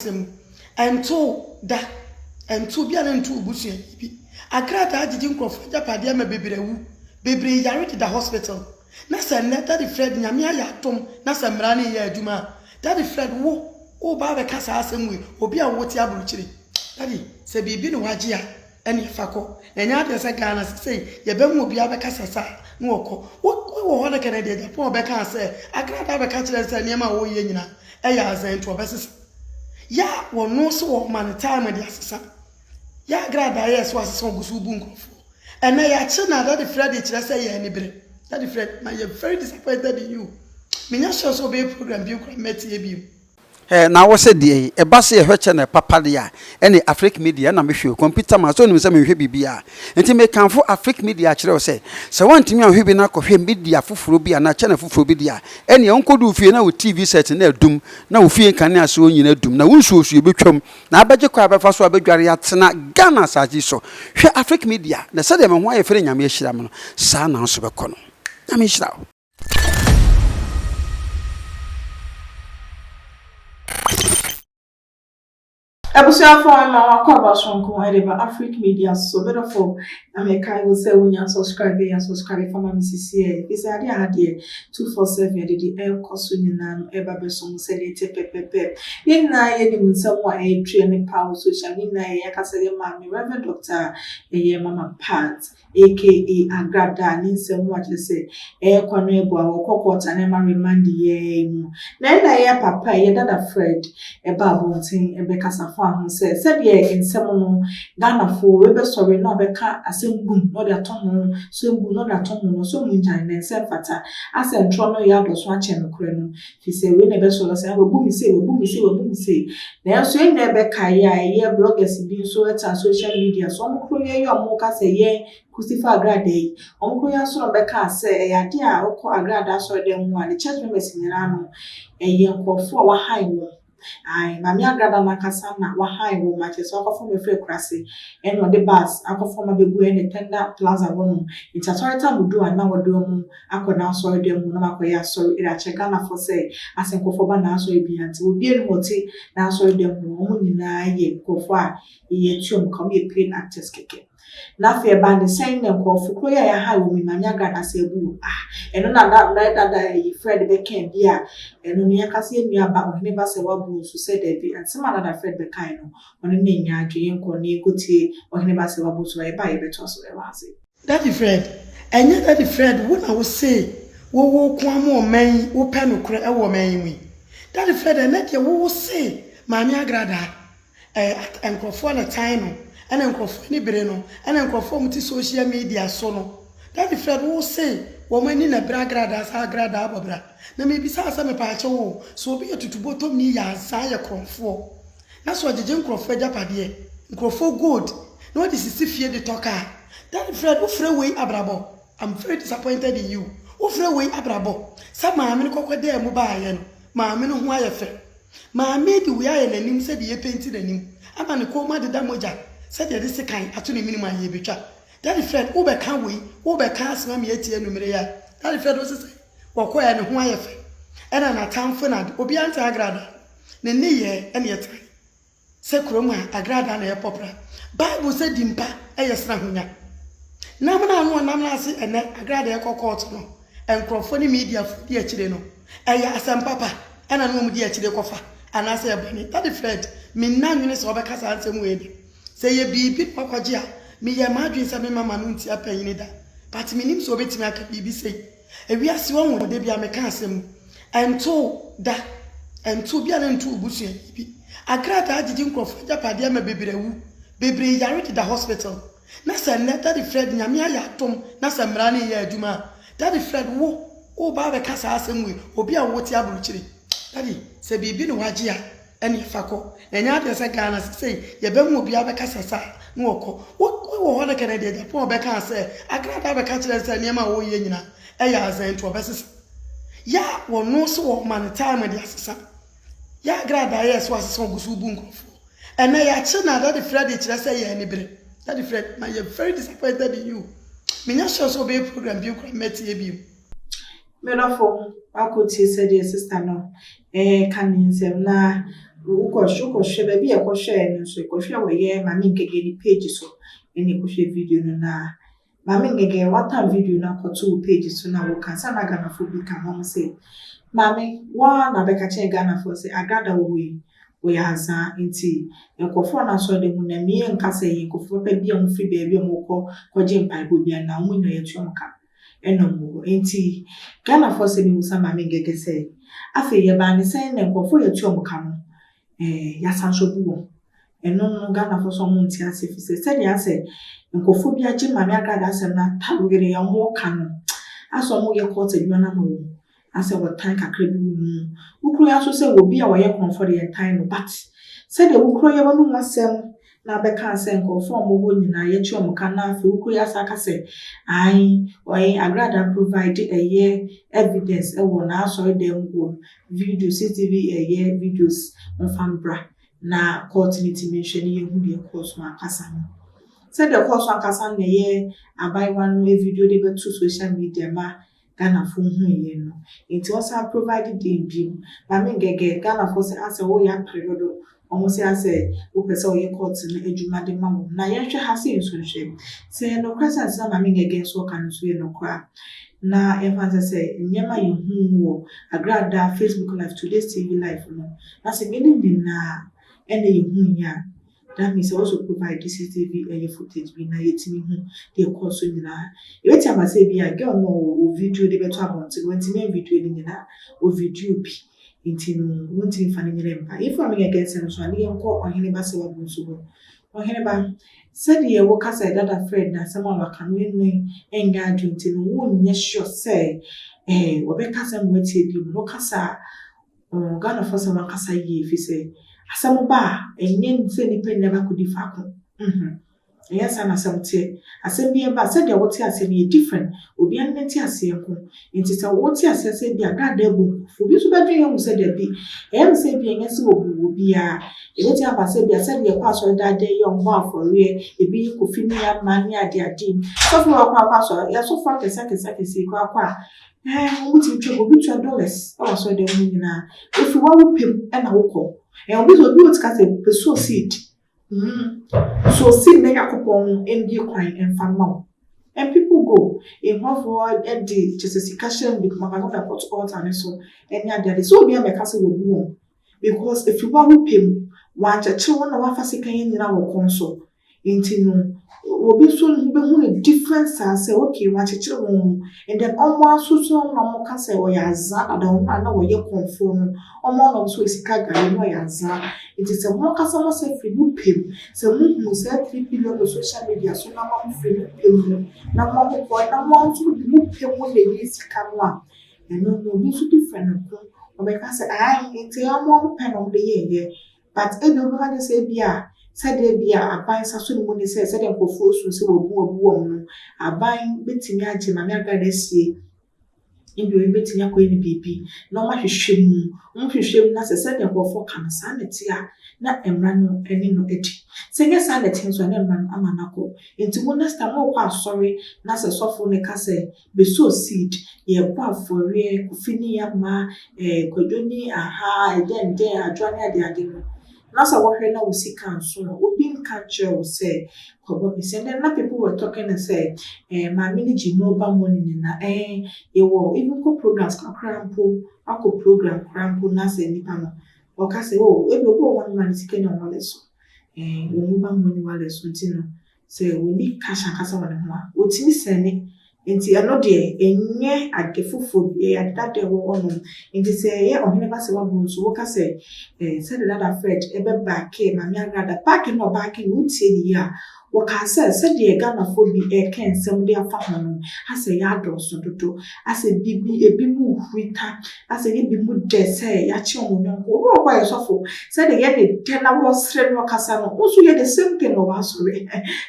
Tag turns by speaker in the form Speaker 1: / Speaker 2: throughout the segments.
Speaker 1: and told that and to be an two bush. Agradaa didn't crofo Japadia me bebre yare to the hospital. Nasa net that the Fred Nyamia yatom, Nasa Mrani ya Juma. Daddy Fred wo, o Baba Casa Asemwe, Obia Wotia Bruchiri. Daddy, say be no wajia, and Fako, and yard as a Ghana say, Yabem Biaba Casa, Moko. What can I do? The poor Becca say, Agradaa catches a Nema o Yena, Ayas and to a ya won no so man time with the assassin. Ya Agradaa yes was so gusubunko. And now ya china that the Fred it say any bread. That the Fred, I am very disappointed in you. Minya sure so be program you can met you.
Speaker 2: Now was a day, a bassy hutching a papadia, any AfricMedia, and I'm sure computer my son is a BBA. And to make come for AfricMedia, I say, so one to me, who be not of him media for Frubia, and a channel for Frubidia. Any uncle do fear now TV set in their doom, no fear can answer in a doom, no one shows you become. Now, but you crab for Swabby Gariatsana, Ghana, as you saw. Share AfricMedia, the Saddam, why a friend, I'm a shaman, son, and Subacono. I'm a shroud.
Speaker 3: Ebusia for my kwaba shonko Oheneba AfricMedia so better for America will say when you subscribe for my CCA. It's a idea 247 the air cost winning eba besom say pepe. In na ye someone a training power social media yakasele mami Reverend Dr. Mama Pat aka Agradaa ni someone to say air kwanebo awokota na ma remind ye mu. Na ye papa ye dada Fred eba bontin ebekasa said ye in Semono, Ghana for Weber sorry, no beka, a same boom, no their tongue, so boom, no their tongue, so moonshine, and same fata, as a trono yard was watching the creno. If you say, we never saw us, and we boom, say. Then so in never kaya, bloggers being so at social media, so I'm clear your mocha say, ye, Christopher Agradaa, Uncle so beka say, a dear, or Agradaa, so them one, the church members in Rano, a young for our high one. I Mammy Agradaa Nakasana, Wahai woman, so I from a free crassy, and on the bus, I come from a big way in the tender plaza woman. It's a sorry time we do and now do I could now sorry them, Namakoya, sorry, it a chegana for say, as in Kofobana, so it be until we be in Moti, now sorry them, woman in a ye, Kofa, ye chum, come ye plain actors kicking. Na fear band the same name called for ya high woman, Mammy Agradaa say, and on that Fred became dear, and on Yakasi me about Oheneba Serwaa Bonsu said there and some other Fred Bekaino on the name ya Jane Corny Guti Oheneba Serwaa Bonsu by a better so
Speaker 1: Daddy Fred, and yet Daddy Fred, what I would say, wo kwa more men, wo pen cry a woman me. Daddy Fred, and let you will say, Mammy Agradaa, and Crofona Tino, and Crofoni Breno, and Crofomity social media sono. Daddy Fred will say, woman in a Agradaa, Agradaa, Babra. Na maybe some pacho, so be it to bottom me as Saya Crofo. That's what the Jim Crofo Japadie, Crofo good. No, this is fear the talker. Daddy Fred, who free way abrabo. I'm very disappointed in you. Who free way abrabo. Some mammy cocoa there mobile, mammy no wire fair. Mammy, the way I and him said ye painted a name. I'm an coma the damoja. Said this kind at 20 minimum ye bicha. Daddy Fred, over can't we, over can't swim yet here numeria. Daddy Fred was Wakwa and wire fair. And an town for not, Obianta Agradaa. Nene ye, and yet. Sekroma, Agradaa and a popra. Bible said dimpa, a yasnahunya. Namana no namasi and Agradaa court no, and Crofoni media for dear chileno. Aya asam papa, and a no dear chilecofa, and I say a bunny. Daddy Fred, me 9 minutes over Casa and way. Say ye be bit papa, me ya madrin some mamma nunti up in it. But me name's over to make a BBC. And we are so one they be a mechanism. And told that, and to be an two bushing. Agradaa didn't go for Japadia me bebre yare to the hospital. Nasa net that the Fred Nyamia yatom, Nasa Mrani ya Juma. Daddy Fred wo, o Baba Casa Asemwe, Obia Wotia Bruchiri. Daddy, say be no wajia, any fako, and yard as a Ghana say, Yabem will be a Casa, Moko. What can I do? The poor Becca say, Agradaa catches a Nema o Yena, Ayas and to a basis. Ya will no so man time with the assassin. Ya Agradaa yes was so gusubunko. And I actually that the Fred it say anybody. That the Fred, I am very disappointed in you. Minya sure so be a program you can met you.
Speaker 3: Melofo, I could say the sister no. Can in na Uko share baby e ko share no so ko share we mami ngege ni page so ene ko share video no na mami ngege wata video na ko to page so na wo kan sa na Ghana fo bi kan ho say mami wa na be ka che Ghana fo say Agradaa we haza nti nkofo na so de mu na mi nka say nkofo pa bi am free baby am ko je mpa bo bia na mu nya yetu mka eno mu nti Ghana fo say mi musa mami ngege say afi ye ba ni say na nkofo yetu mka no yasanso buwo eno no Ghana for some months ase fi said ya say nkofo bi age mami Agradaa asem na tawere ya mo ka no aso mo ye court adwuma na mo ase wo tan kakra bi mu ukro ya so say obi a wo ye comfort ye tan no but said the ukro ye wonu asem na be kan say nkofo mo ho nyina ye chi omuka na afi ukro ya saka say ai oye Agradaa provide a year evidence e wo na so dem go video CCTV a year videos on Fambra na court meeting mention ye hu de course ma kasa no said the course one kasa na ye abai one video de be to social media ma Ghana fo hu ye no it was provided the beam mami ngege Ghana fo say ase wo ya period almost say wo pese wo ye court na adwuma de ma mo na ye hwe ha se nso hwe say no question say mami ngege so kan so ye no kwa na everyone say nyema ye hu wo Agradaa Facebook live today's TV live no na say meaning na ene ye hu ya that means also provide CCTV footage bi na yetimi hu the course nyina e weti am say bi a girl no o video de beto about wenti me video ni nyina o video bi nti no wonti fa ni nyere mpa if am against no so ani enko Oheneba Serwaa Bonsu ho Oheneba said ye wo kasa dada friend na sama waka no enga adwenti no wo nya sure say wo be kasa mo tie bi no kasa Ghana for some kasa ye fi say asem ba enye nse ni pe never could fa ko yes ana asem asem bi ba said what asem ye different obi an nti asem ko nti sa what asem say bi Agradaa bu fo bi so ba dwen hu say da bi say bi enye se obi a e woti aba say bi said ye kwa so da dey young mo afore e bi ko fini ya mani ade so fo kwa so ya so fo kesa kwa wuti twa obi $2 so de mu nyina if you want pay na wo and we will do it because the so seed. So seed make a coupon in the coin and farm. And people go in one for the just a discussion with my mother put out and so any other. So be a castle will boom. Because if you want to pay one children or one second in our console into will be soon be different say okay watch children and then almost so no can say or yaza I don't know what you conform no so isika gari no yaza it is a more customer say free book pay so mu say 3 billion social media so na mom free pay na mom boy na mom so book pay mo le isika no and no be so different no because say I it mom pen on the year but e do no say bia said bia aban saso ni mo ni say said nkofo so se wo bu no aban betimi age mami Agradaa sie ndio betimi akoye ni bibi na o ma hwehwem na said nkofo kan sa na ti a na emra no eni no edi se nya sa na tin so na emra no ama nako enti mo next time o kwa sorry na se sofo ne ka say be so seed ye bo afore kufini ya ma kodoni aha den adwane ade no Nasa wakwe na usika so obi nka o say kobo bi say then people were talking and say ma mini mobile money na wo even ko programs kakrampo akọ program krampo na say nipa no o ka say ebi obo one man sika na wale so wo mobile money wale so ntino say we ni kasha kasa wale ho a otimi sene nti ano de enye agefofo bi adade wo ono nti say ye Oheneba Serwaa Bonsu wo ka say said that Fred ebe back mami Agradaa back no back no tie ni ya wo ka say said ye Ghana fo bi ken sem de afa ho no ase ya doso dodo ase bibi ebi mu hwita ase ye bi mu de say ya chi omo nko wo kwa yesofo said ye de tena wo sre no kasa no wo so ye the same thing no wa so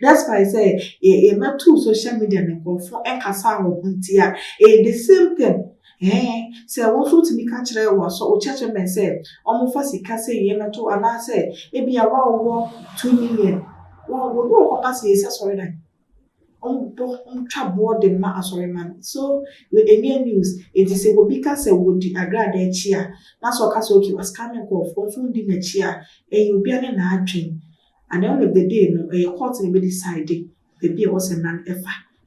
Speaker 3: that's why I say e ma to social media ne go for kasa wo huntia the same thing say wo so timi ka kire wo so o cheche men say omo fa sika say ye na to ana say e bia wa wo 2 million wo ko pass ye say sorry dan trouble the ma sorry man. So with any news, it is a because a would the Agradaa chia. That's what Kasoki was coming for phone dinner chia, and you'll be an dream. At the end of the day, no, a court will be decided. Baby was a man ever.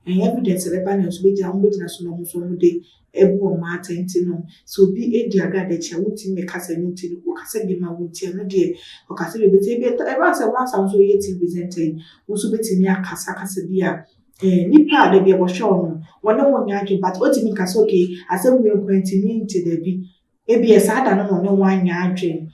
Speaker 3: And evidence the panels be down with us no so day. Ebu Martin no so be a dear God that you would make us a new thing, or Cassabi Mount, no dear, or Cassabi, but ever as a once I'm so yet presenting, also betting near Casacasabia. Nipa de be was shown, one no one yard, but what in Kasoki, as a real point to mean to the be. Ebi a sad and no one yard dream.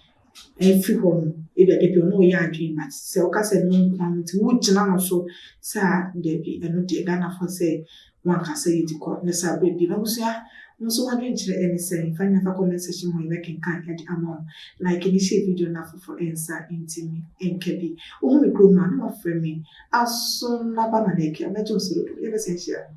Speaker 3: Free home, if there be no yard dream, but so Cassa no one to wood now so, sir, there be a no dear Ghana for say, one can say it to court, Nessa baby, no, sir. No, so I didn't hear any saying, find a conversation when you can add among, like any shape video enough for answer into me, and Kebi. Oh, me grow man, no for me. As soon as I make a metal solution, ever since here.